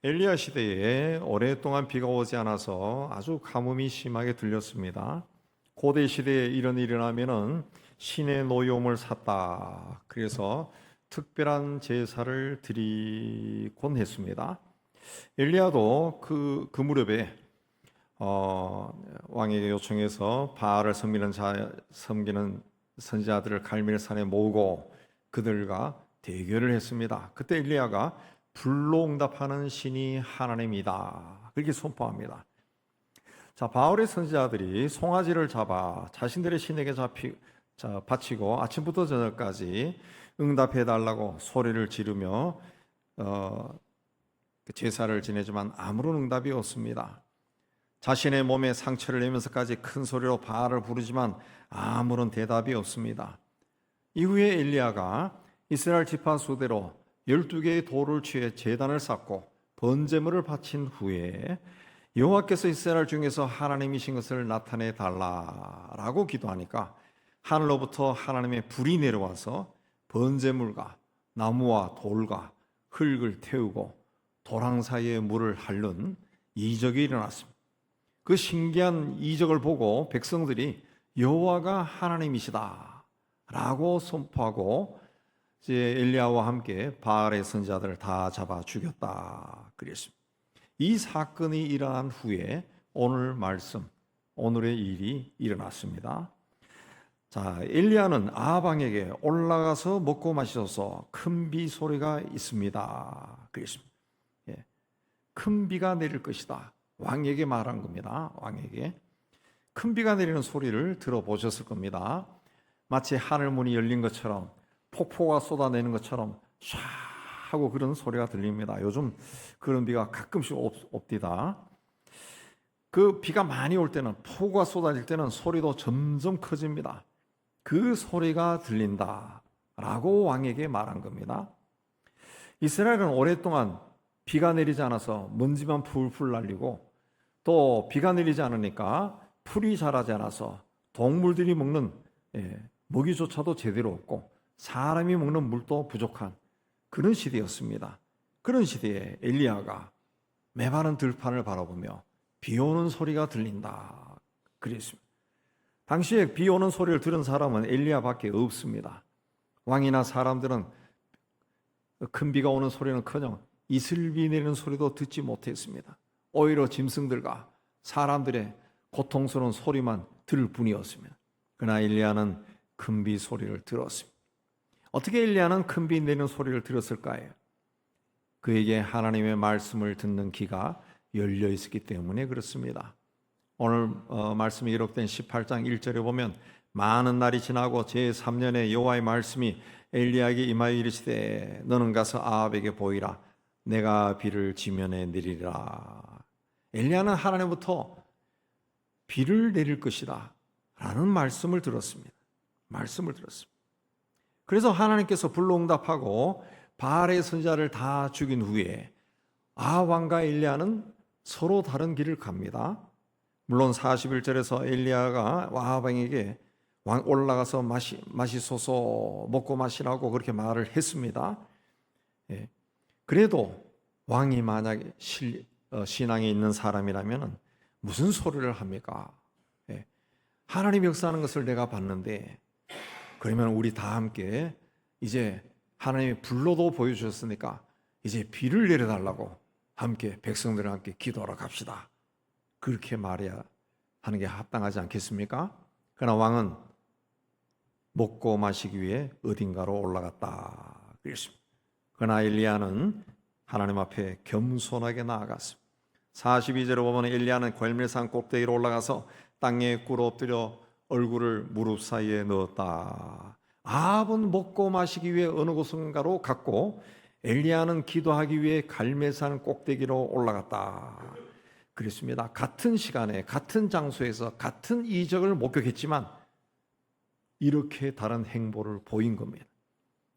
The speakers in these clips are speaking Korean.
엘리야 시대에 오랫동안 비가 오지 않아서 아주 가뭄이 심하게 들렸습니다. 고대 시대에 이런 일이 일어나면은 신의 노여움을 샀다. 그래서 특별한 제사를 드리곤 했습니다. 엘리야도 그 무렵에 왕에게 요청해서 바알을 섬기는 선지자들을 갈멜산에 모으고 그들과 대결을 했습니다. 그때 엘리야가 불로 응답하는 신이 하나님이다, 그렇게 선포합니다. 자, 바울의 선지자들이 송아지를 잡아 자신들의 신에게 바치고 아침부터 저녁까지 응답해 달라고 소리를 지르며 제사를 지내지만 아무런 응답이 없습니다. 자신의 몸에 상처를 내면서까지 큰 소리로 바알을 부르지만 아무런 대답이 없습니다. 이후에 엘리야가 이스라엘 지파 수대로 12개의 돌을 취해 제단을 쌓고 번제물을 바친 후에 여호와께서 이스라엘 중에서 하나님이신 것을 나타내 달라라고 기도하니까 하늘로부터 하나님의 불이 내려와서 번제물과 나무와 돌과 흙을 태우고 도랑 사이에 물을 핥는 이적이 일어났습니다. 그 신기한 이적을 보고 백성들이 여호와가 하나님이시다라고 선포하고 이제 엘리야와 함께 바알의 선지자들을 다 잡아 죽였다 그랬습니다. 이 사건이 일어난 후에 오늘의 일이 일어났습니다. 자, 엘리야는 아합 왕에게 올라가서 먹고 마시소서, 큰 비 소리가 있습니다 그랬습니다. 큰 비가 내릴 것이다, 왕에게 말한 겁니다. 왕에게 큰 비가 내리는 소리를 들어보셨을 겁니다. 마치 하늘 문이 열린 것처럼 폭포가 쏟아내는 것처럼 샤 하고 그런 소리가 들립니다. 요즘 그런 비가 가끔씩 옵디다. 그 비가 많이 올 때는, 폭우가 쏟아질 때는 소리도 점점 커집니다. 그 소리가 들린다 라고 왕에게 말한 겁니다. 이스라엘은 오랫동안 비가 내리지 않아서 먼지만 풀풀 날리고, 또 비가 내리지 않으니까 풀이 자라지 않아서 동물들이 먹는 먹이조차도 제대로 없고 사람이 먹는 물도 부족한 그런 시대였습니다. 그런 시대에 엘리야가 메마른 들판을 바라보며 비 오는 소리가 들린다 그랬습니다. 당시에 비 오는 소리를 들은 사람은 엘리야밖에 없습니다. 왕이나 사람들은 큰 비가 오는 소리는커녕 이슬비 내리는 소리도 듣지 못했습니다. 오히려 짐승들과 사람들의 고통스러운 소리만 들을 뿐이었습니다. 그러나 엘리야는 큰 비 소리를 들었습니다. 어떻게 엘리야는 큰 비 내리는 소리를 들었을까요? 그에게 하나님의 말씀을 듣는 귀가 열려 있었기 때문에 그렇습니다. 오늘 말씀이 기록된 18장 1절에 보면, 많은 날이 지나고 제3년에 여호와의 말씀이 엘리야에게 임하여 이르시되 너는 가서 아합에게 보이라, 내가 비를 지면에 내리리라. 엘리야는 하나님부터 비를 내릴 것이다 라는 말씀을 들었습니다. 그래서 하나님께서 불로 응답하고 바알의 선지자를 다 죽인 후에 아합 왕과 엘리야는 서로 다른 길을 갑니다. 물론 41절에서 엘리야가 아합 왕에게 올라가서 마시소서, 먹고 마시라고 그렇게 말을 했습니다. 그래도 왕이 만약에 신앙에 있는 사람이라면 무슨 소리를 합니까? 하나님이 역사하는 것을 내가 봤는데, 그러면 우리 다 함께 이제 하나님의 불로도 보여주셨으니까 이제 비를 내려달라고 함께 백성들과 함께 기도하러 갑시다, 그렇게 말해야 하는 게 합당하지 않겠습니까? 그러나 왕은 먹고 마시기 위해 어딘가로 올라갔다 그랬습니다. 그러나 엘리야는 하나님 앞에 겸손하게 나아갔습니다. 42절에 보면 엘리야는 갈멜산 꼭대기로 올라가서 땅에 꿇어 엎드려 얼굴을 무릎 사이에 넣었다. 아합은 먹고 마시기 위해 어느 곳인가로 갔고 엘리야는 기도하기 위해 갈멜산 꼭대기로 올라갔다 그랬습니다. 같은 시간에 같은 장소에서 같은 이적을 목격했지만 이렇게 다른 행보를 보인 겁니다.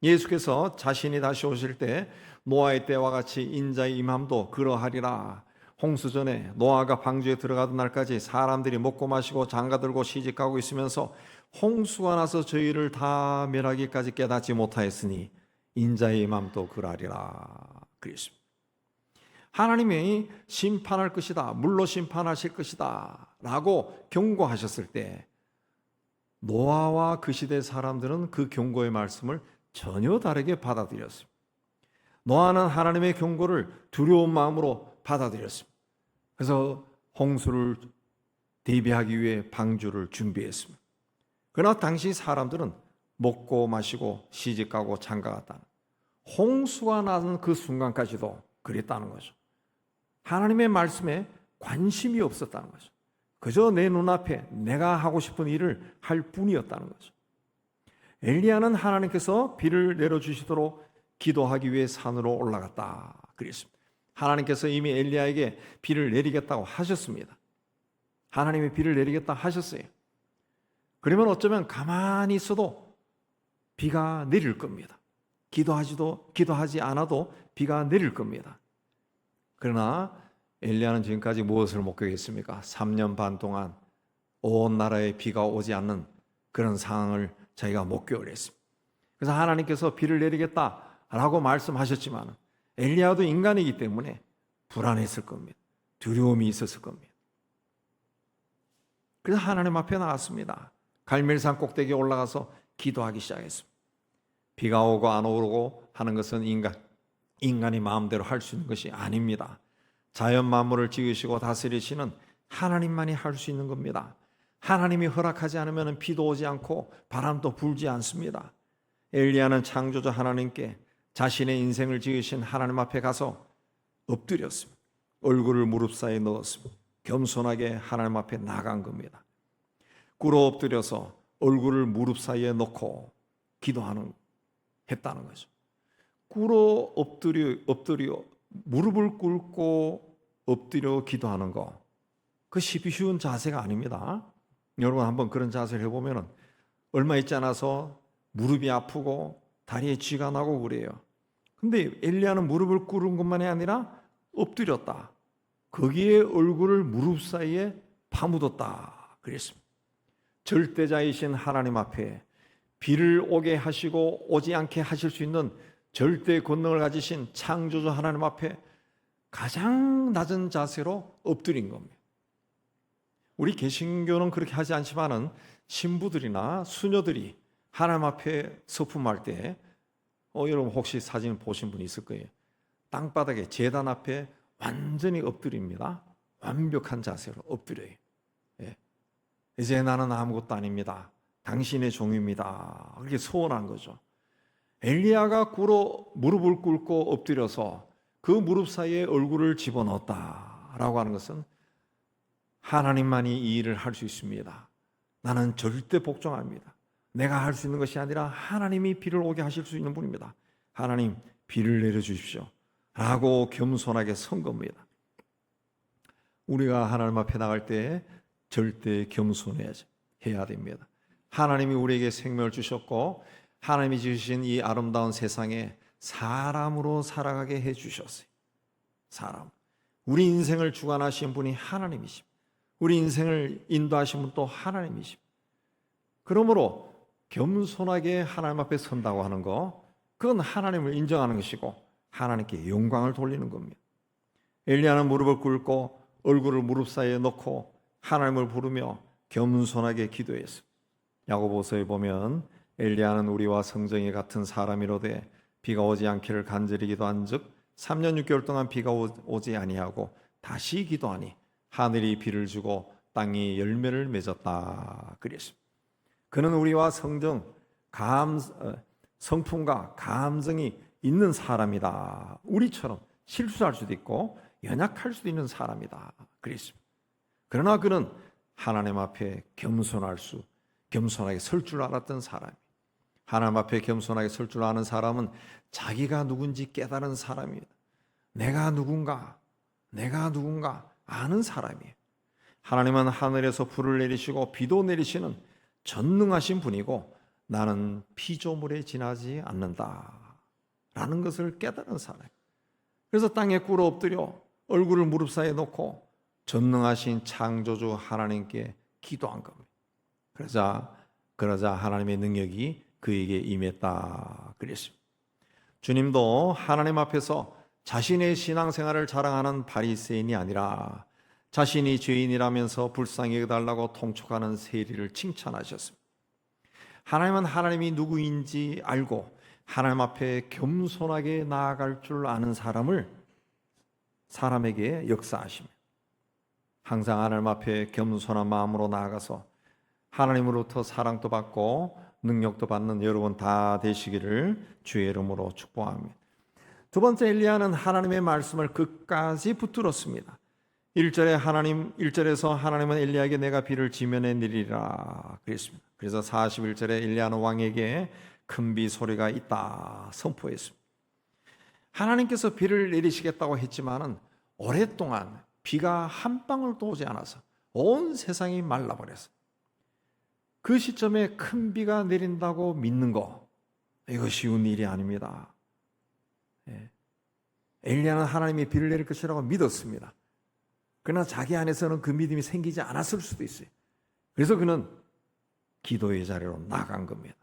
예수께서 자신이 다시 오실 때 노아의 때와 같이 인자의 임함도 그러하리라. 홍수전에 노아가 방주에 들어가던 날까지 사람들이 먹고 마시고 장가들고 시집가고 있으면서 홍수가 나서 저희를 다 멸하기까지 깨닫지 못하였으니 인자의 임함도 그러하리라 그랬습니다. 하나님이 심판할 것이다, 물로 심판하실 것이다 라고 경고하셨을 때 노아와 그 시대 사람들은 그 경고의 말씀을 전혀 다르게 받아들였습니다. 노아는 하나님의 경고를 두려운 마음으로 받아들였습니다. 그래서 홍수를 대비하기 위해 방주를 준비했습니다. 그러나 당시 사람들은 먹고 마시고 시집가고 장가갔다. 홍수가 나는 그 순간까지도 그랬다는 거죠. 하나님의 말씀에 관심이 없었다는 거죠. 그저 내 눈앞에 내가 하고 싶은 일을 할 뿐이었다는 거죠. 엘리야는 하나님께서 비를 내려주시도록 기도하기 위해 산으로 올라갔다 그랬습니다. 하나님께서 이미 엘리야에게 비를 내리겠다고 하셨습니다. 하나님이 비를 내리겠다 하셨어요. 그러면 어쩌면 가만히 있어도 비가 내릴 겁니다. 기도하지 않아도 비가 내릴 겁니다. 그러나 엘리야는 지금까지 무엇을 목격했습니까? 3년 반 동안 온 나라에 비가 오지 않는 그런 상황을 자기가 목격을 했습니다. 그래서 하나님께서 비를 내리겠다라고 말씀하셨지만 엘리야도 인간이기 때문에 불안했을 겁니다. 두려움이 있었을 겁니다. 그래서 하나님 앞에 나왔습니다. 갈멜산 꼭대기에 올라가서 기도하기 시작했습니다. 비가 오고 안 오고 하는 것은 인간이 마음대로 할 수 있는 것이 아닙니다. 자연 만물을 지으시고 다스리시는 하나님만이 할 수 있는 겁니다. 하나님이 허락하지 않으면 비도 오지 않고 바람도 불지 않습니다. 엘리야는 창조주 하나님께 자신의 인생을 지으신 하나님 앞에 가서 엎드렸습니다. 얼굴을 무릎 사이에 넣었습니다. 겸손하게 하나님 앞에 나간 겁니다. 꿇어 엎드려서 얼굴을 무릎 사이에 넣고 했다는 거죠. 꿇어 엎드려 무릎을 꿇고 엎드려 기도하는 거, 그 쉬운 자세가 아닙니다. 여러분 한번 그런 자세를 해보면 얼마 있지 않아서 무릎이 아프고 다리에 쥐가 나고 그래요. 근데 엘리야는 무릎을 꿇은 것만이 아니라 엎드렸다. 거기에 얼굴을 무릎 사이에 파묻었다 그랬습니다. 절대자이신 하나님 앞에 비를 오게 하시고 오지 않게 하실 수 있는 절대 권능을 가지신 창조주 하나님 앞에 가장 낮은 자세로 엎드린 겁니다. 우리 개신교는 그렇게 하지 않지만은 신부들이나 수녀들이 하나님 앞에 서품할 때 여러분 혹시 사진 보신 분 있을 거예요. 땅바닥에 제단 앞에 완전히 엎드립니다. 완벽한 자세로 엎드려요. 예. 이제 나는 아무것도 아닙니다. 당신의 종입니다. 그렇게 소원한 거죠. 엘리야가 무릎을 꿇고 엎드려서 그 무릎 사이에 얼굴을 집어넣었다라고 하는 것은 하나님만이 이 일을 할 수 있습니다. 나는 절대 복종합니다. 내가 할 수 있는 것이 아니라 하나님이 비를 오게 하실 수 있는 분입니다. 하나님 비를 내려주십시오 라고 겸손하게 선 겁니다. 우리가 하나님 앞에 나갈 때 절대 겸손해야 됩니다. 하나님이 우리에게 생명을 주셨고 하나님이 지으신 이 아름다운 세상에 사람으로 살아가게 해주셨어요. 사람. 우리 인생을 주관하신 분이 하나님이십니다. 우리 인생을 인도하신 분 또 하나님이십니다. 그러므로 겸손하게 하나님 앞에 선다고 하는 거, 그건 하나님을 인정하는 것이고 하나님께 영광을 돌리는 겁니다. 엘리야는 무릎을 꿇고 얼굴을 무릎 사이에 넣고 하나님을 부르며 겸손하게 기도했습니다. 야고보서에 보면 엘리야는 우리와 성정이 같은 사람이로되 비가 오지 않기를 간절히 기도한즉 3년 6개월 동안 비가 오지 아니하고 다시 기도하니 하늘이 비를 주고 땅이 열매를 맺었다 그랬습니다. 그는 우리와 성품과 감정이 있는 사람이다. 우리처럼 실수할 수도 있고 연약할 수도 있는 사람이다 그랬습니다. 그러나 그는 하나님 앞에 겸손하게 설 줄 알았던 사람이. 하나님 앞에 겸손하게 설 줄 아는 사람은 자기가 누군지 깨달은 사람입니다. 내가 누군가 아는 사람이에요. 하나님은 하늘에서 불을 내리시고 비도 내리시는 전능하신 분이고 나는 피조물에 지나지 않는다 라는 것을 깨달은 사람이에요. 그래서 땅에 꿇어 엎드려 얼굴을 무릎 사이에 놓고 전능하신 창조주 하나님께 기도한 겁니다. 그러자 하나님의 능력이 그에게 임했다 그랬습니다. 주님도 하나님 앞에서 자신의 신앙생활을 자랑하는 바리새인이 아니라 자신이 죄인이라면서 불쌍히 여겨달라고 통촉하는 세리를 칭찬하셨습니다. 하나님은 하나님이 누구인지 알고 하나님 앞에 겸손하게 나아갈 줄 아는 사람에게 역사하십니다. 항상 하나님 앞에 겸손한 마음으로 나아가서 하나님으로부터 사랑도 받고 능력도 받는 여러분 다 되시기를 주의 이름으로 축복합니다. 두 번째, 엘리야는 하나님의 말씀을 끝까지 붙들었습니다. 1절에서 하나님은 엘리야에게 내가 비를 지면에 내리리라 그랬습니다. 그래서 41절에 엘리야는 왕에게 큰 비 소리가 있다 선포했습니다. 하나님께서 비를 내리시겠다고 했지만은 오랫동안 비가 한 방울도 오지 않아서 온 세상이 말라버렸어요. 그 시점에 큰 비가 내린다고 믿는 거, 이거 쉬운 일이 아닙니다. 엘리야는 하나님이 비를 내릴 것이라고 믿었습니다. 그러나 자기 안에서는 그 믿음이 생기지 않았을 수도 있어요. 그래서 그는 기도의 자리로 나간 겁니다.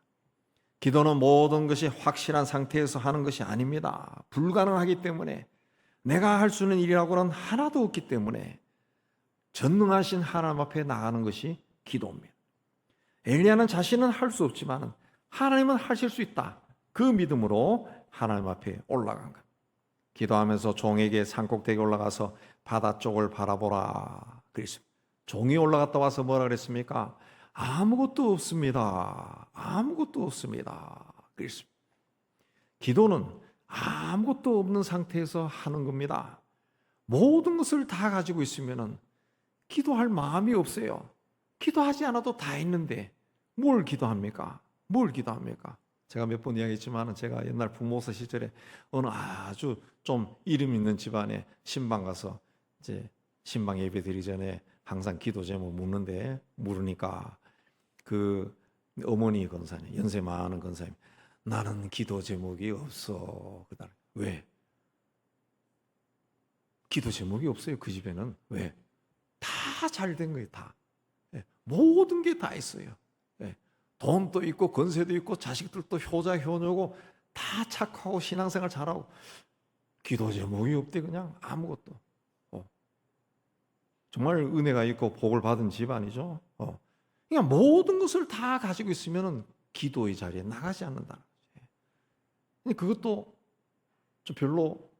기도는 모든 것이 확실한 상태에서 하는 것이 아닙니다. 불가능하기 때문에, 내가 할 수 있는 일이라고는 하나도 없기 때문에 전능하신 하나님 앞에 나가는 것이 기도입니다. 엘리야는 자신은 할 수 없지만 하나님은 하실 수 있다, 그 믿음으로 하나님 앞에 올라간 겁니다. 기도하면서 종에게 산꼭대기에 올라가서 바다 쪽을 바라보라 그랬습니다. 종이 올라갔다 와서 뭐라 그랬습니까? 아무것도 없습니다. 아무것도 없습니다 그랬습니다. 기도는 아무것도 없는 상태에서 하는 겁니다. 모든 것을 다 가지고 있으면 기도할 마음이 없어요. 기도하지 않아도 다 있는데 뭘 기도합니까? 뭘 기도합니까? 제가 몇 번 이야기했지만 제가 옛날 부모사 시절에 어느 아주 좀 이름 있는 집안에 신방 가서 이제 신방 예배 드리기 전에 항상 기도 제목 물으니까 그 어머니 권사님, 연세 많은 권사님, 나는 기도 제목이 없어. 그날 왜? 기도 제목이 없어요. 그 집에는. 왜? 다 잘 된 거예요. 다. 모든 게 다 있어요. 돈도 있고 권세도 있고 자식들도 효자 효녀고 다 착하고 신앙생활 잘하고, 기도 제목이 없대. 그냥 아무것도. 정말 은혜가 있고 복을 받은 집안이죠. 그냥 모든 것을 다 가지고 있으면 기도의 자리에 나가지 않는다는 거지. 근데 그것도 좀 별로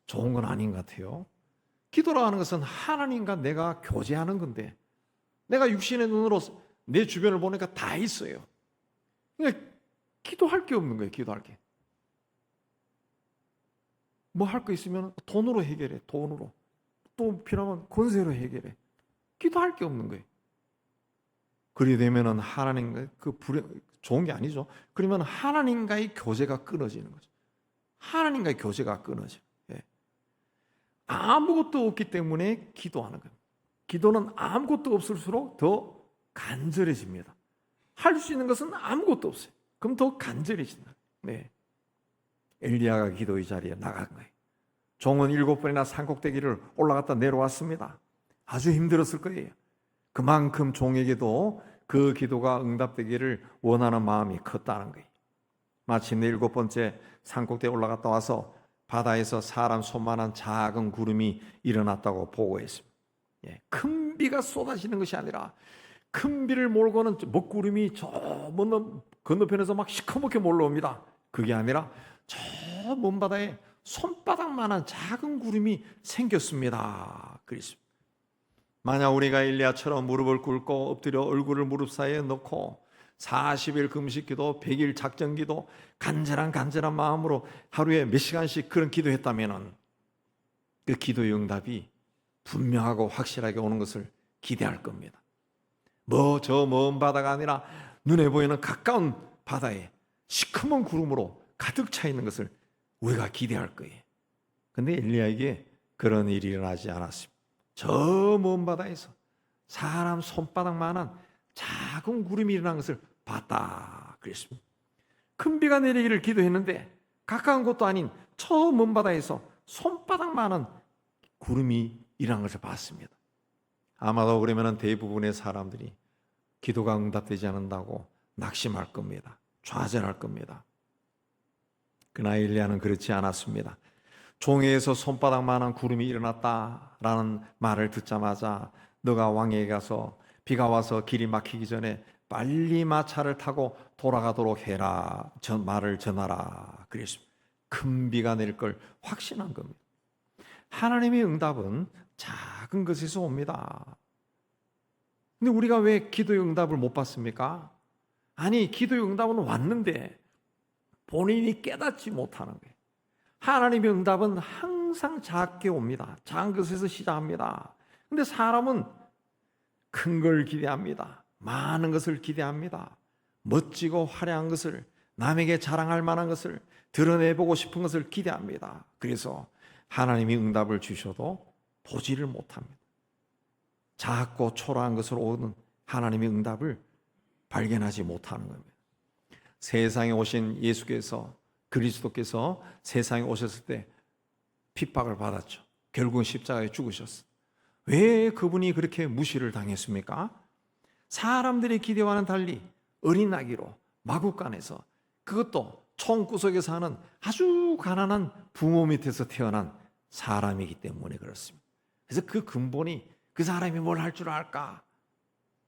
좋은 건 아닌 것 같아요. 기도라고 하는 것은 하나님과 내가 교제하는 건데, 내가 육신의 눈으로 내 주변을 보니까 다 있어요. 그러니까 기도할 게 없는 거예요. 기도할 게. 뭐 할 거 있으면 돈으로 해결해. 돈으로. 또 필요하면 권세로 해결해. 기도할 게 없는 거예요. 그리 되면은 하나님과 좋은 게 아니죠. 그러면 하나님과의 교제가 끊어지는 거죠. 하나님과의 교제가 끊어져. 아무것도 없기 때문에 기도하는 거예요. 기도는 아무것도 없을수록 더 간절해집니다. 할 수 있는 것은 아무것도 없어요. 그럼 더 간절해진다. 엘리야가 기도의 자리에 나간 거예요. 종은 7번이나 산꼭대기를 올라갔다 내려왔습니다. 아주 힘들었을 거예요. 그만큼 종에게도 그 기도가 응답되기를 원하는 마음이 컸다는 거예요. 마침내 7번째 산꼭대기에 올라갔다 와서 바다에서 사람 손만한 작은 구름이 일어났다고 보고했습니다. 큰 비가 쏟아지는 것이 아니라 큰 비를 몰고는 먹구름이 저 먼 건너편에서 막 시커멓게 몰려옵니다. 그게 아니라 저 먼 바다에 손바닥만한 작은 구름이 생겼습니다. 그랬습니다. 만약 우리가 엘리야처럼 무릎을 꿇고 엎드려 얼굴을 무릎 사이에 넣고 40일 금식기도 100일 작정기도 간절한 마음으로 하루에 몇 시간씩 그런 기도했다면 그 기도의 응답이 분명하고 확실하게 오는 것을 기대할 겁니다. 저 먼 바다가 아니라 눈에 보이는 가까운 바다에 시커먼 구름으로 가득 차 있는 것을 우리가 기대할 거예요. 그런데 엘리야에게 그런 일이 일어나지 않았습니다. 저 먼 바다에서 사람 손바닥만한 작은 구름이 일어난 것을 봤다 그랬습니다. 큰 비가 내리기를 기도했는데 가까운 곳도 아닌 저 먼 바다에서 손바닥만한 구름이 일어난 것을 봤습니다. 아마도 그러면 대부분의 사람들이 기도가 응답되지 않는다고 낙심할 겁니다. 좌절할 겁니다. 그러나 엘리야는 그렇지 않았습니다. 종에서 손바닥만한 구름이 일어났다라는 말을 듣자마자 너가 왕에게 가서 비가 와서 길이 막히기 전에 빨리 마차를 타고 돌아가도록 해라. 말을 전하라. 그랬습니다. 큰 비가 내릴 걸 확신한 겁니다. 하나님의 응답은 작은 것에서 옵니다. 근데 우리가 왜 기도의 응답을 못 받습니까? 아니, 기도의 응답은 왔는데 본인이 깨닫지 못하는 거예요. 하나님의 응답은 항상 작게 옵니다. 작은 것에서 시작합니다. 근데 사람은 큰 걸 기대합니다. 많은 것을 기대합니다. 멋지고 화려한 것을, 남에게 자랑할 만한 것을, 드러내보고 싶은 것을 기대합니다. 그래서 하나님이 응답을 주셔도 보지를 못합니다. 작고 초라한 것으로 오는 하나님의 응답을 발견하지 못하는 겁니다. 세상에 오신 예수께서, 그리스도께서 세상에 오셨을 때 핍박을 받았죠. 결국은 십자가에 죽으셨어요. 왜 그분이 그렇게 무시를 당했습니까? 사람들의 기대와는 달리 어린 아기로 마구간에서, 그것도 총구석에 사는 아주 가난한 부모 밑에서 태어난 사람이기 때문에 그렇습니다. 그래서 그 근본이 그 사람이 뭘 할 줄 알까?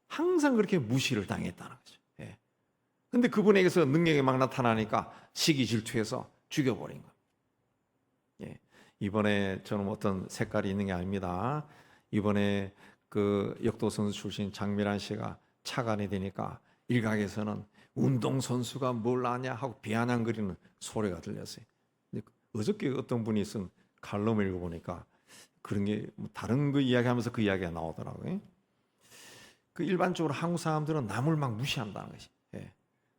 항상 그렇게 무시를 당했다는 거죠. 근데 그분에게서 능력이 막 나타나니까 시기 질투해서 죽여버린 거예요. 이번에 저는 어떤 색깔이 있는 게 아닙니다. 이번에 그 역도 선수 출신 장미란 씨가 차관이 되니까 일각에서는 운동선수가 뭘 아냐 하고 비아냥거리는 소리가 들렸어요. 근데 어저께 어떤 분이 쓴 칼럼 읽어보니까 그런 게 다른 거 이야기하면서 그 이야기가 나오더라고요. 그 일반적으로 한국 사람들은 남을 막 무시한다는 것이.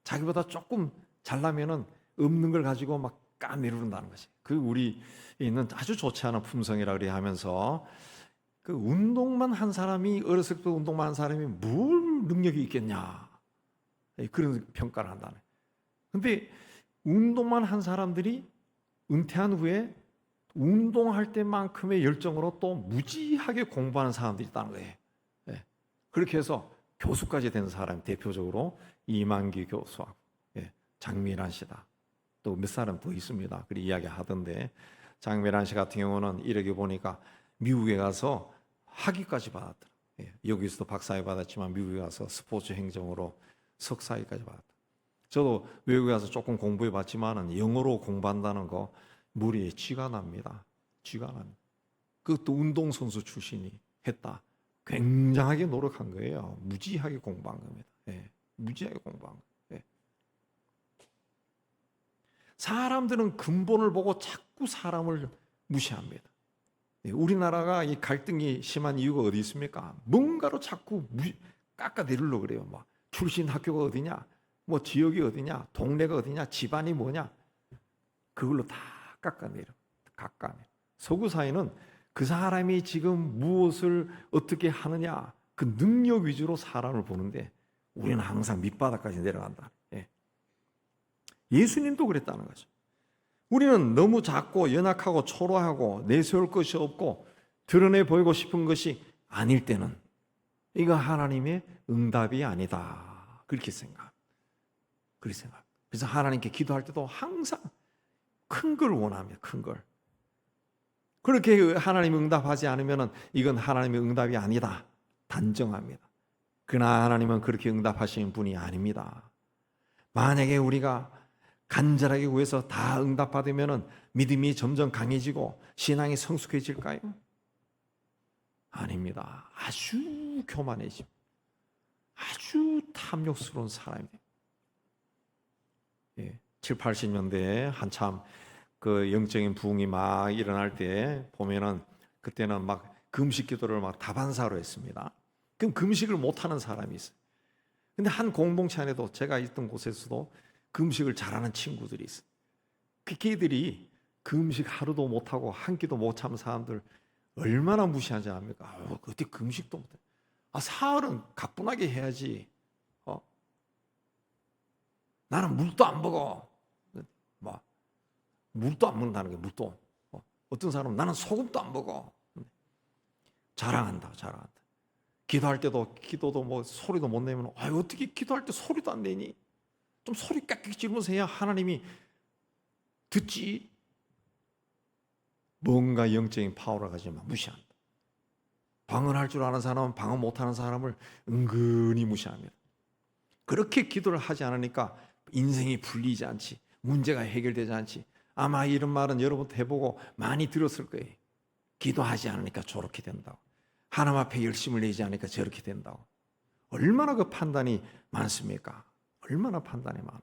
자기보다 조금 잘나면은 없는 걸 가지고 막 까내리는다는 것이. 그 우리 있는 아주 좋지 않은 품성이라 그래 하면서 그 운동만 한 사람이, 어렸을 때 운동만 한 사람이 뭘 능력이 있겠냐, 그런 평가를 한다네. 근데 운동만 한 사람들이 은퇴한 후에 운동할 때만큼의 열정으로 또 무지하게 공부하는 사람들이 있다는 거예요. 그렇게 해서 교수까지 된 사람이 대표적으로 이만기 교수하고 장미란 씨다. 또 몇 사람 더 있습니다. 그렇게 이야기하던데, 장미란 씨 같은 경우는 이렇게 보니까 미국에 가서 학위까지 받았다. 여기서도 박사학위 받았지만 미국에 가서 스포츠 행정으로 석사학위까지 받았다. 저도 외국에 가서 조금 공부해 봤지만은 영어로 공부한다는 거 머리에 쥐가 납니다. 쥐가 납니다. 그것도 운동선수 출신이 했다. 굉장하게 노력한 거예요. 무지하게 공부한 겁니다. 무지하게 공부한 거예요. 사람들은 근본을 보고 자꾸 사람을 무시합니다. 우리나라가 이 갈등이 심한 이유가 어디 있습니까? 뭔가로 자꾸 깎아내리려고 그래요. 막 출신 학교가 어디냐, 뭐 지역이 어디냐, 동네가 어디냐, 집안이 뭐냐, 그걸로 다 깎아내려. 서구 사회는 그 사람이 지금 무엇을 어떻게 하느냐, 그 능력 위주로 사람을 보는데 우리는 항상 밑바닥까지 내려간다. 예수님도 그랬다는 거죠. 우리는 너무 작고 연약하고 초라하고 내세울 것이 없고 드러내 보이고 싶은 것이 아닐 때는 이거 하나님의 응답이 아니다. 그렇게 생각. 그래서 하나님께 기도할 때도 항상 큰 걸 원합니다. 큰 걸. 그렇게 하나님이 응답하지 않으면 이건 하나님의 응답이 아니다. 단정합니다. 그러나 하나님은 그렇게 응답하시는 분이 아닙니다. 만약에 우리가 간절하게 구해서 다 응답받으면 믿음이 점점 강해지고 신앙이 성숙해질까요? 아닙니다. 아주 교만해지고 아주 탐욕스러운 사람이에요. 7, 80년대에 한참 그 영적인 부흥이 막 일어날 때 보면은 그때는 막 금식 기도를 막 다반사로 했습니다. 그럼 금식을 못하는 사람이 있어요. 근데 한 공동체 안에도 제가 있던 곳에서도 금식을 잘하는 친구들이 있어요. 그 걔들이 금식 하루도 못하고 한 끼도 못 참은 사람들 얼마나 무시하지 않습니까? 어떻게 금식도 못해? 사흘은 가뿐하게 해야지. 나는 물도 안 먹어. 물도 안 먹는다는 게 물도. 어떤 사람은 나는 소금도 안 먹어. 자랑한다. 기도할 때도 기도도 뭐 소리도 못 내면 어떻게 기도할 때 소리도 안 내니? 좀 소리 깍깍 지르면서 해야 하나님이 듣지. 뭔가 영적인 파워를 가지면 무시한다. 방언할 줄 아는 사람은 방언 못하는 사람을 은근히 무시합니다. 그렇게 기도를 하지 않으니까 인생이 풀리지 않지, 문제가 해결되지 않지. 아마 이런 말은 여러분도 해보고 많이 들었을 거예요. 기도하지 않으니까 저렇게 된다고, 하나님 앞에 열심을 내지 않으니까 저렇게 된다고. 얼마나 그 판단이 많습니까? 얼마나 판단이 많아요.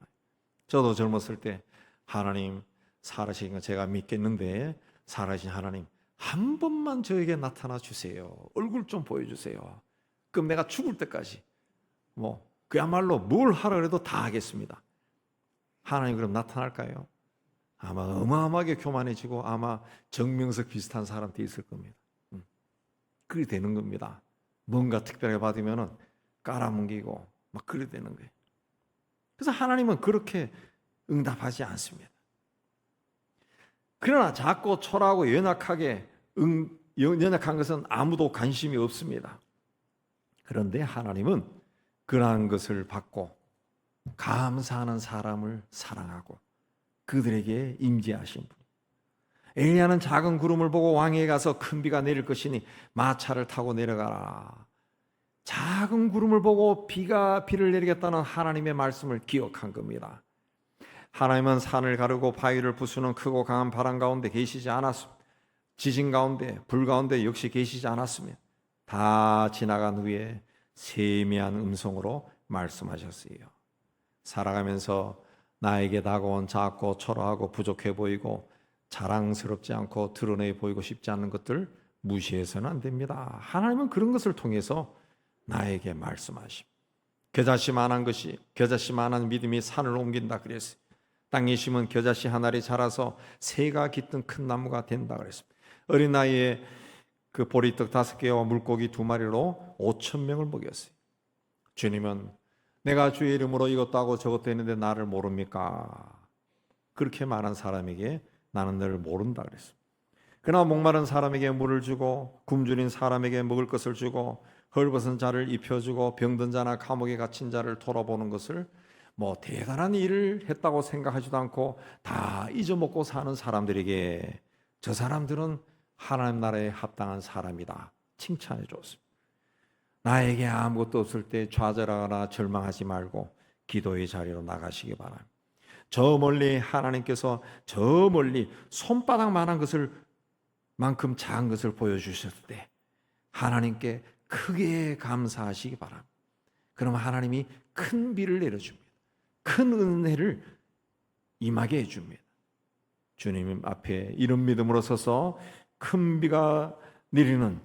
저도 젊었을 때 하나님 살아계신 거 제가 믿겠는데, 살아계신 하나님 한 번만 저에게 나타나 주세요. 얼굴 좀 보여주세요. 그럼 내가 죽을 때까지 그야말로 뭘 하라 그래도 다 하겠습니다. 하나님 그럼 나타날까요? 아마 어마어마하게 교만해지고 아마 정명석 비슷한 사람도 있을 겁니다. 그리 되는 겁니다. 뭔가 특별하게 받으면은 깔아뭉개고 막 그리 되는 거예요. 그래서 하나님은 그렇게 응답하지 않습니다. 그러나 작고 초라하고 연약한 것은 아무도 관심이 없습니다. 그런데 하나님은 그러한 것을 받고 감사하는 사람을 사랑하고 그들에게 임재하신 분. 엘리야는 작은 구름을 보고 왕에게 가서 큰 비가 내릴 것이니 마차를 타고 내려가라. 작은 구름을 보고 비를 내리겠다는 하나님의 말씀을 기억한 겁니다. 하나님은 산을 가르고 바위를 부수는 크고 강한 바람 가운데 계시지 않았습니다. 지진 가운데, 불 가운데 역시 계시지 않았습니다. 다 지나간 후에 세미한 음성으로 말씀하셨어요. 살아가면서 나에게 다가온 작고 초라하고 부족해 보이고 자랑스럽지 않고 드러내 보이고 싶지 않은 것들 무시해서는 안 됩니다. 하나님은 그런 것을 통해서 나에게 말씀하십니다. 겨자씨만한 믿음이 산을 옮긴다 그랬어요. 땅에 심은 겨자씨 한 알이 자라서 새가 깃든 큰 나무가 된다 그랬습니다. 어린 나이에 그 보리떡 5개와 물고기 2마리로 5,000명을 먹였어요. 주님은 내가 주의 이름으로 이것도 하고 저것도 했는데 나를 모릅니까? 그렇게 말한 사람에게 나는 너를 모른다 그랬어요. 그러나 목마른 사람에게 물을 주고 굶주린 사람에게 먹을 것을 주고 헐벗은 자를 입혀주고 병든 자나 감옥에 갇힌 자를 돌아보는 것을 대단한 일을 했다고 생각하지도 않고 다 잊어먹고 사는 사람들에게 저 사람들은 하나님 나라에 합당한 사람이다 칭찬해 줬습니다. 나에게 아무것도 없을 때 좌절하거나 절망하지 말고 기도의 자리로 나가시기 바랍니다. 저 멀리 하나님께서 저 멀리 손바닥만한 것을 만큼 작은 것을 보여주셨을 때 하나님께 크게 감사하시기 바랍니다. 그러면 하나님이 큰 비를 내려줍니다. 큰 은혜를 임하게 해줍니다. 주님 앞에 이런 믿음으로 서서 큰 비가 내리는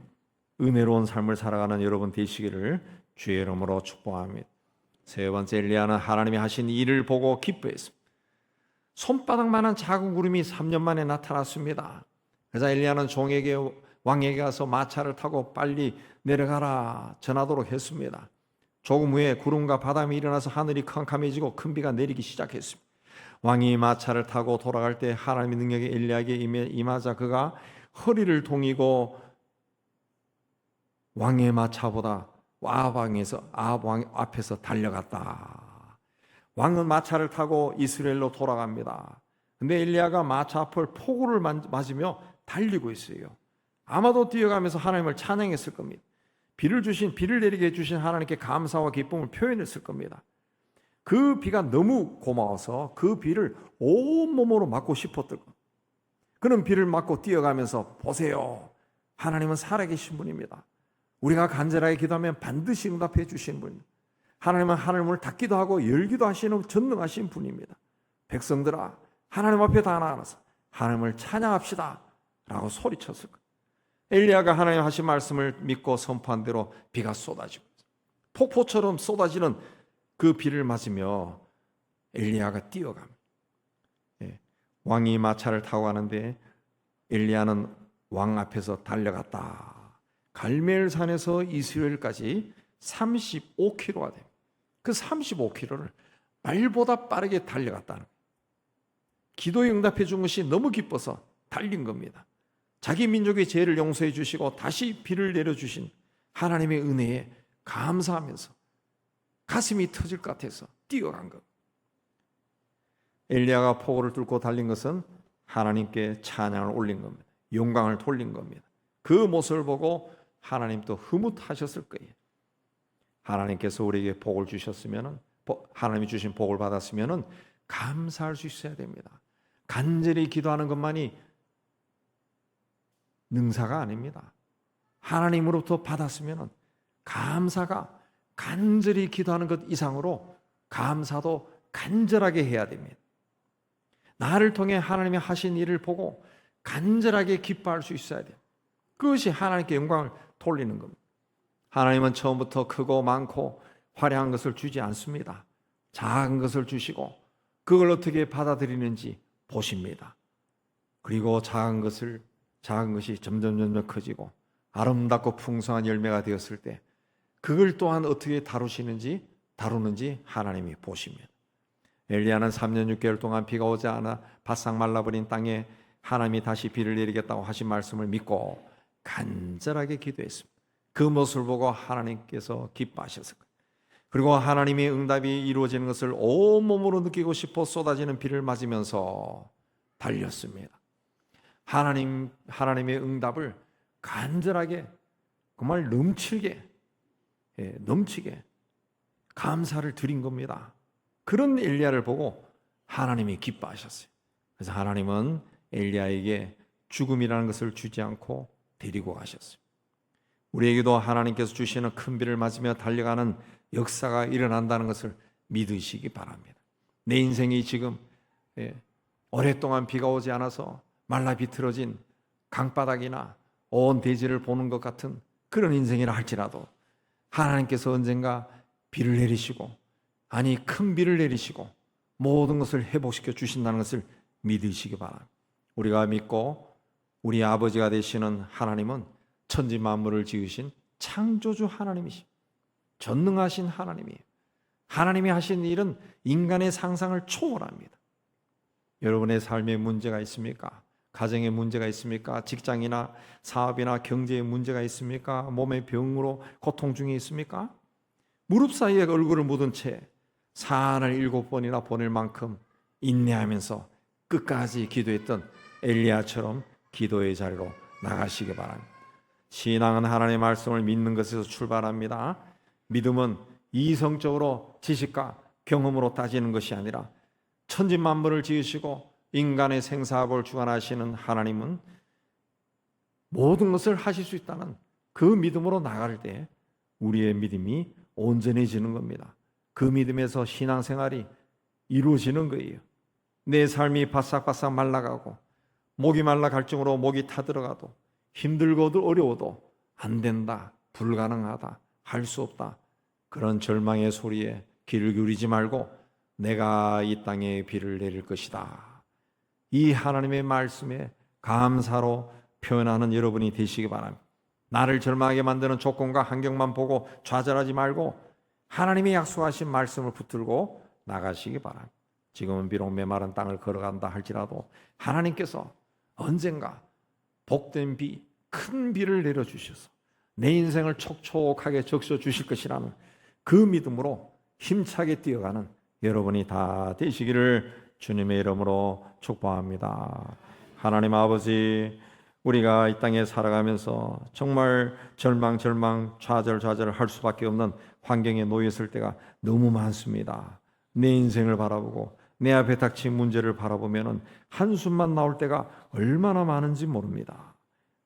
은혜로운 삶을 살아가는 여러분 되시기를 주의 이름으로 축복합니다. 세 번째, 엘리야는 하나님이 하신 일을 보고 기뻐했습니다. 손바닥만한 작은 구름이 3년 만에 나타났습니다. 그래서 엘리야는 왕에게 가서 마차를 타고 빨리 내려가라 전하도록 했습니다. 조금 후에 구름과 바람이 일어나서 하늘이 캄캄해지고 큰 비가 내리기 시작했습니다. 왕이 마차를 타고 돌아갈 때 하나님의 능력이 엘리야에게 임하자 그가 허리를 동이고 왕의 마차보다 아합 앞에서 달려갔다. 왕은 마차를 타고 이스라엘로 돌아갑니다. 근데 엘리야가 마차 앞을 포구를 맞으며 달리고 있어요. 아마도 뛰어가면서 하나님을 찬양했을 겁니다. 비를 내리게 해주신 하나님께 감사와 기쁨을 표현했을 겁니다. 그 비가 너무 고마워서 그 비를 온몸으로 맞고 싶었던 것. 그는 비를 맞고 뛰어가면서 보세요. 하나님은 살아계신 분입니다. 우리가 간절하게 기도하면 반드시 응답해 주시는 분입니다. 하나님은 하늘문을 닫기도 하고 열기도 하시는 전능하신 분입니다. 백성들아 하나님 앞에 다 나아가서 하나님을 찬양합시다 라고 소리쳤을 거예요. 엘리야가 하나님 하신 말씀을 믿고 선포한 대로 비가 쏟아지고 폭포처럼 쏟아지는 그 비를 맞으며 엘리야가 뛰어갑니다. 왕이 마차를 타고 가는데 엘리야는 왕 앞에서 달려갔다. 갈멜산에서 이스라엘까지 35km가 됩니다. 그 35km를 말보다 빠르게 달려갔다는 거예요. 기도에 응답해 준 것이 너무 기뻐서 달린 겁니다. 자기 민족의 죄를 용서해 주시고 다시 비를 내려주신 하나님의 은혜에 감사하면서 가슴이 터질 것 같아서 뛰어간 것. 엘리야가 폭우를 뚫고 달린 것은 하나님께 찬양을 올린 겁니다. 영광을 돌린 겁니다. 그 모습을 보고 하나님도 흐뭇하셨을 거예요. 하나님께서 우리에게 복을 주셨으면, 하나님이 주신 복을 받았으면 감사할 수 있어야 됩니다. 간절히 기도하는 것만이 능사가 아닙니다. 하나님으로부터 받았으면 감사가 간절히 기도하는 것 이상으로 감사도 간절하게 해야 됩니다. 나를 통해 하나님이 하신 일을 보고 간절하게 기뻐할 수 있어야 돼요. 그것이 하나님께 영광을 돌리는 겁니다. 하나님은 처음부터 크고 많고 화려한 것을 주지 않습니다. 작은 것을 주시고 그걸 어떻게 받아들이는지 보십니다. 그리고 작은 것이 점점 커지고 아름답고 풍성한 열매가 되었을 때 그걸 또한 어떻게 다루는지 하나님이 보십니다. 엘리야는 3년 6개월 동안 비가 오지 않아 바싹 말라버린 땅에 하나님이 다시 비를 내리겠다고 하신 말씀을 믿고 간절하게 기도했습니다. 그 모습을 보고 하나님께서 기뻐하셨을 거예요. 그리고 하나님의 응답이 이루어지는 것을 온몸으로 느끼고 싶어 쏟아지는 비를 맞으면서 달렸습니다. 하나님의 응답을 간절하게 정말 넘치게 감사를 드린 겁니다. 그런 엘리야를 보고 하나님이 기뻐하셨어요. 그래서 하나님은 엘리야에게 죽음이라는 것을 주지 않고 데리고 가셨어요. 우리에게도 하나님께서 주시는 큰 비를 맞으며 달려가는 역사가 일어난다는 것을 믿으시기 바랍니다. 내 인생이 지금 오랫동안 비가 오지 않아서 말라 비틀어진 강바닥이나 온 대지를 보는 것 같은 그런 인생이라 할지라도 하나님께서 언젠가 비를 내리시고, 아니 큰 비를 내리시고 모든 것을 회복시켜 주신다는 것을 믿으시기 바랍니다. 우리가 믿고 우리 아버지가 되시는 하나님은 천지 만물을 지으신 창조주 하나님이시, 전능하신 하나님이에요. 하나님이 하신 일은 인간의 상상을 초월합니다. 여러분의 삶에 문제가 있습니까? 가정에 문제가 있습니까? 직장이나 사업이나 경제에 문제가 있습니까? 몸의 병으로 고통 중에 있습니까? 무릎 사이에 얼굴을 묻은 채 산을 7번이나 보낼 만큼 인내하면서 끝까지 기도했던 엘리야처럼 기도의 자리로 나가시기 바랍니다. 신앙은 하나님의 말씀을 믿는 것에서 출발합니다. 믿음은 이성적으로 지식과 경험으로 따지는 것이 아니라 천지 만물을 지으시고 인간의 생사학을 주관하시는 하나님은 모든 것을 하실 수 있다는 그 믿음으로 나갈 때 우리의 믿음이 온전해지는 겁니다. 그 믿음에서 신앙생활이 이루어지는 거예요. 내 삶이 바싹바싹 말라가고 목이 말라 갈증으로 목이 타들어가도 힘들고도 어려워도 안 된다, 불가능하다, 할 수 없다, 그런 절망의 소리에 귀를 기울이지 말고 내가 이 땅에 비를 내릴 것이다, 이 하나님의 말씀에 감사로 표현하는 여러분이 되시기 바랍니다. 나를 절망하게 만드는 조건과 환경만 보고 좌절하지 말고 하나님의 약속하신 말씀을 붙들고 나가시기 바랍니다. 지금은 비록 메마른 땅을 걸어간다 할지라도 하나님께서 언젠가 복된 비, 큰 비를 내려주셔서 내 인생을 촉촉하게 적셔 주실 것이라는 그 믿음으로 힘차게 뛰어가는 여러분이 다 되시기를 주님의 이름으로 축복합니다. 하나님 아버지, 우리가 이 땅에 살아가면서 정말 절망, 좌절을 할 수밖에 없는 환경에 놓였을 때가 너무 많습니다. 내 인생을 바라보고 내 앞에 닥친 문제를 바라보면 한숨만 나올 때가 얼마나 많은지 모릅니다.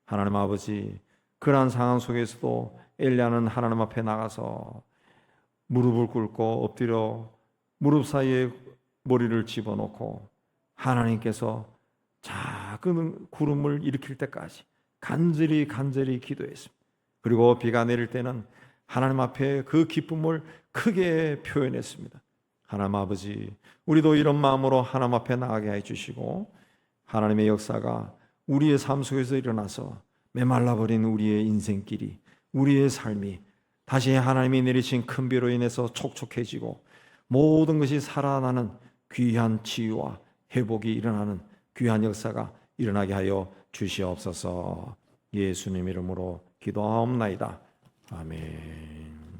하나님 아버지, 그러한 상황 속에서도 엘리야는 하나님 앞에 나가서 무릎을 꿇고 엎드려 무릎 사이에 머리를 집어넣고 하나님께서 작은 구름을 일으킬 때까지 간절히 기도했습니다. 그리고 비가 내릴 때는 하나님 앞에 그 기쁨을 크게 표현했습니다. 하나님 아버지, 우리도 이런 마음으로 하나님 앞에 나가게 해주시고 하나님의 역사가 우리의 삶 속에서 일어나서 메말라버린 우리의 인생길이, 우리의 삶이 다시 하나님이 내리신 큰 비로 인해서 촉촉해지고 모든 것이 살아나는 귀한 치유와 회복이 일어나는 귀한 역사가 일어나게 하여 주시옵소서. 예수님 이름으로 기도하옵나이다. 아멘.